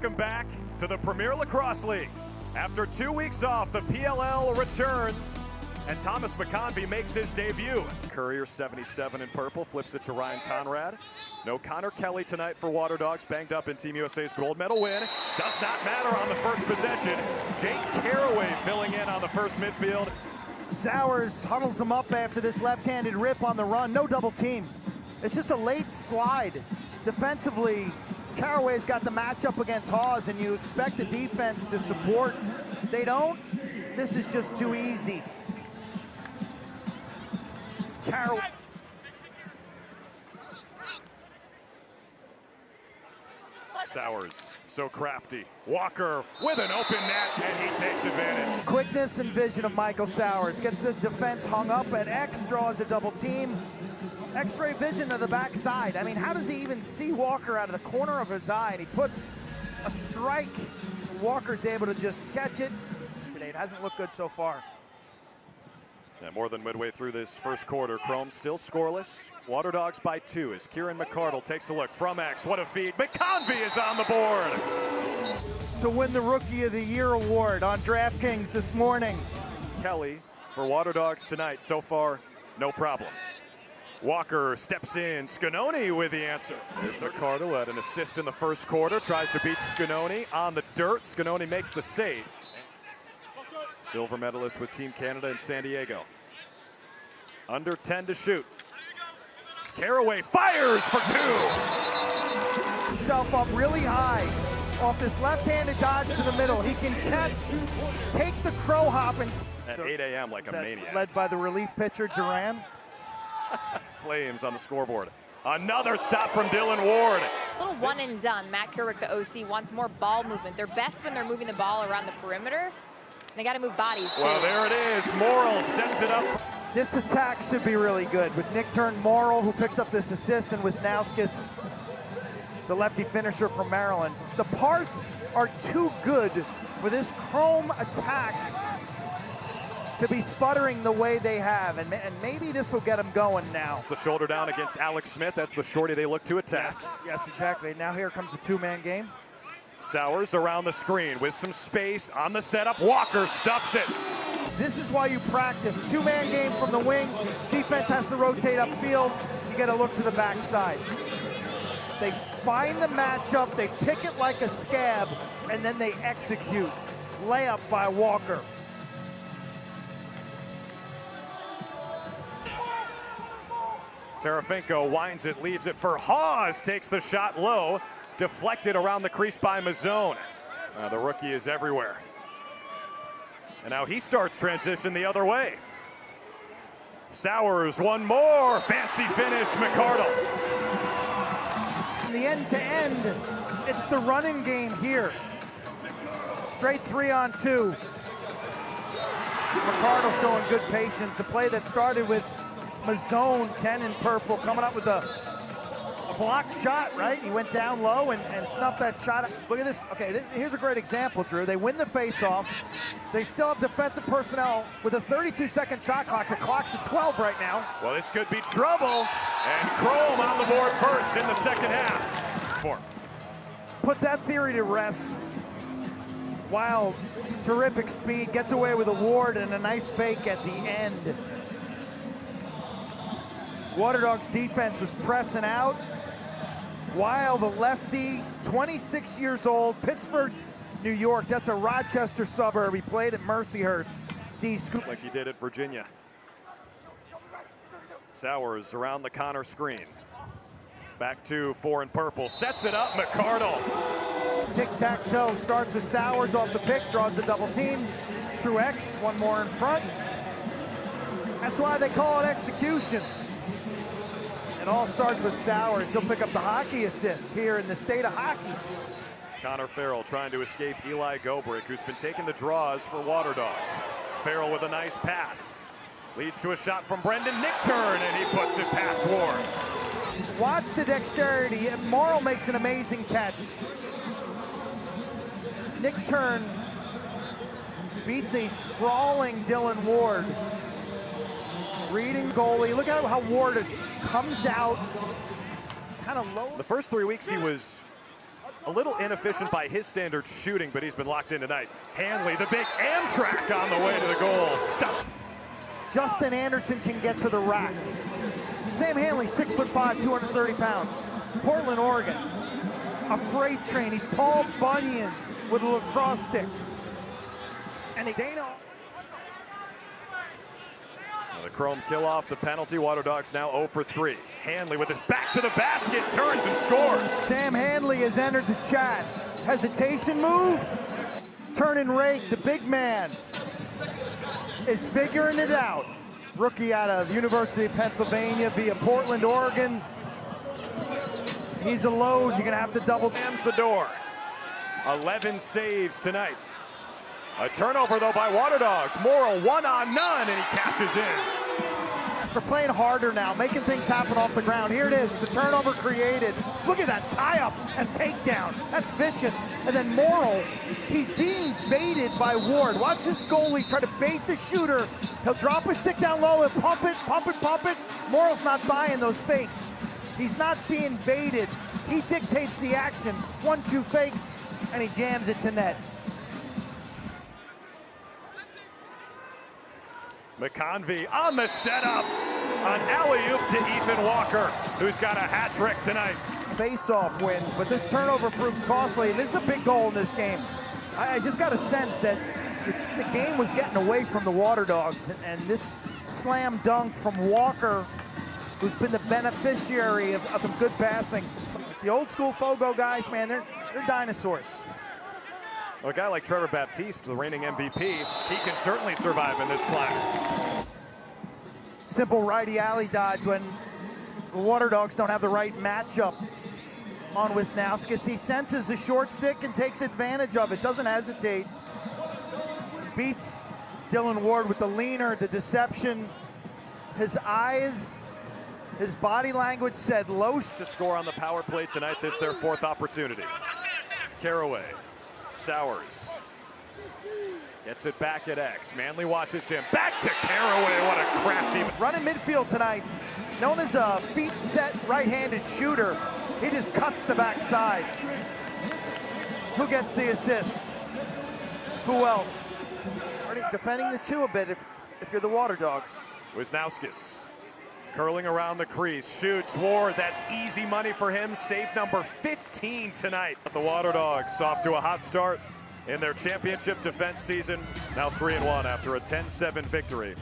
Welcome back to the Premier Lacrosse League. After 2 weeks off, the PLL returns, and Thomas McConvey makes his debut. Courier 77 in purple, flips it to Ryan Conrad. No Connor Kelly tonight for Waterdogs, banged up in Team USA's gold medal win. Does not matter on the first possession. Jake Caraway filling in on the first midfield. Sowers huddles him up after this left-handed rip on the run. No double team. It's just a late slide. Defensively, Caraway's got the matchup against Hawes, and you expect the defense to support. They don't. This is just too easy. Caraway. Sowers, so crafty. Walker with an open net, and he takes advantage. Quickness and vision of Michael Sowers. Gets the defense hung up at X, draws a double team. X-ray vision to the backside. I mean, how does he even see Walker out of the corner of his eye? And he puts a strike. Walker's able to just catch it. Today, it hasn't looked good so far. Yeah, more than midway through this first quarter, Chrome still scoreless. Waterdogs by 2 as Kieran McCardle takes a look from X. What a feed. McConvey is on the board. To win the Rookie of the Year award on DraftKings this morning. Kelly for Waterdogs tonight. So far, no problem. Walker steps in. Scanoni with the answer. There's McCardle at an assist in the first quarter. Tries to beat Scanoni on the dirt. Scanoni makes the save. Silver medalist with Team Canada in San Diego. Under 10 to shoot. Caraway fires for 2. Himself up really high off this left-handed dodge to the middle. He can catch, take the crow hop, and at 8 a.m. like a maniac. Led by the relief pitcher Duran. Flames on the scoreboard. Another stop from Dylan Ward. Little one and done. Matt Kerwick, the OC, wants more ball movement. They're best when they're moving the ball around the perimeter. They got to move bodies, too. Well, there it is. Morrill sets it up. This attack should be really good with Nick Morrill, who picks up this assist, and Wisnauskas, the lefty finisher from Maryland. The parts are too good for this Chrome attack to be sputtering the way they have, and maybe this will get them going now. It's the shoulder down against Alex Smith. That's the shorty they look to attack. Yes, exactly. Now here comes a two-man game. Sowers around the screen with some space on the setup. Walker stuffs it. This is why you practice. Two-man game from the wing. Defense has to rotate upfield. You got to look to the backside. They find the matchup, they pick it like a scab, and then they execute. Layup by Walker. Tarafinko winds it, leaves it for Hawes. Takes the shot low. Deflected around the crease by Mazzone. The rookie is everywhere. And now he starts transition the other way. Sowers, one more. Fancy finish, McCardle. In the end-to-end, it's the running game here. Straight 3-on-2. McCardle showing good patience. A play that started with Mazzone, 10 in purple, coming up with a block shot, right? He went down low and snuffed that shot. Look at this. Okay, here's a great example, Drew. They win the face-off. They still have defensive personnel with a 32-second shot clock. The clock's at 12 right now. Well, this could be trouble. And Chrome on the board first in the second half. 4. Put that theory to rest. Wow, terrific speed. Gets away with a Ward and a nice fake at the end. Waterdogs defense was pressing out while the lefty, 26 years old, Pittsford, New York. That's a Rochester suburb. He played at Mercyhurst. Like he did at Virginia. Sowers around the Connor screen. Back to 4 in purple. Sets it up, McCardle. Tic-tac-toe starts with Sowers off the pick, draws the double team through X, one more in front. That's why they call it execution. It all starts with Sowers. He'll pick up the hockey assist here in the state of hockey. Connor Farrell trying to escape Eli Gobrick, who's been taking the draws for Waterdogs. Farrell with a nice pass. Leads to a shot from Brendan Nickturn, and he puts it past Ward. Watch the dexterity. Morrill makes an amazing catch. Nickturn beats a sprawling Dylan Ward. Reading goalie. Look at how Ward comes out kind of low. The first 3 weeks he was A little inefficient by his standards shooting, but he's been locked in tonight. Hanley, the big Amtrak on the way to the goal. Stuffs. Justin Anderson can get to the rack. Sam Hanley, 6'5", 230 pounds. Portland, Oregon. A freight train. He's Paul Bunyan with a lacrosse stick. And Dano. The Chrome kill off the penalty. Waterdogs now 0 for 3. Hanley with his back to the basket, turns and scores. Sam Hanley has entered the chat. Hesitation move. Turn and rake. The big man is figuring it out. Rookie out of the University of Pennsylvania via Portland, Oregon. He's a load. You're going to have to double. Jams the door. 11 saves tonight. A turnover, though, by Waterdogs. Morrill, 1-on-none, and he cashes in. They're playing harder now, making things happen off the ground. Here it is, the turnover created. Look at that tie-up and takedown. That's vicious. And then Morrill, he's being baited by Ward. Watch this goalie try to bait the shooter. He'll drop his stick down low and pump it, pump it, pump it. Morrill's not buying those fakes. He's not being baited. He dictates the action. 1-2 fakes, and he jams it to net. McConvey on the setup. An alley-oop to Ethan Walker, who's got a hat trick tonight. Face-off wins, but this turnover proves costly, and this is a big goal in this game. I just got a sense that the game was getting away from the Waterdogs, and this slam dunk from Walker, who's been the beneficiary of some good passing. The old-school Fogo guys, man, they're dinosaurs. Well, a guy like Trevor Baptiste, the reigning MVP, he can certainly survive in this climate. Simple righty alley dodge when the Waterdogs don't have the right matchup on Wisnauskas. He senses the short stick and takes advantage of it, doesn't hesitate. Beats Dylan Ward with the leaner, the deception. His eyes, his body language said low. To score on the power play tonight, this their 4th opportunity. Caraway. Sowers gets it back at X. Manley watches him. Back to Caraway. What a crafty. Running midfield tonight, known as a feet set right-handed shooter. He just cuts the backside. Who gets the assist? Who else? Already defending the 2 a bit if you're the Waterdogs. Wisnauskas curling around the crease, shoots. Ward, that's easy money for him. Save number 15 tonight. The Waterdogs off to a hot start in their championship defense season. Now 3-1 after a 10-7 victory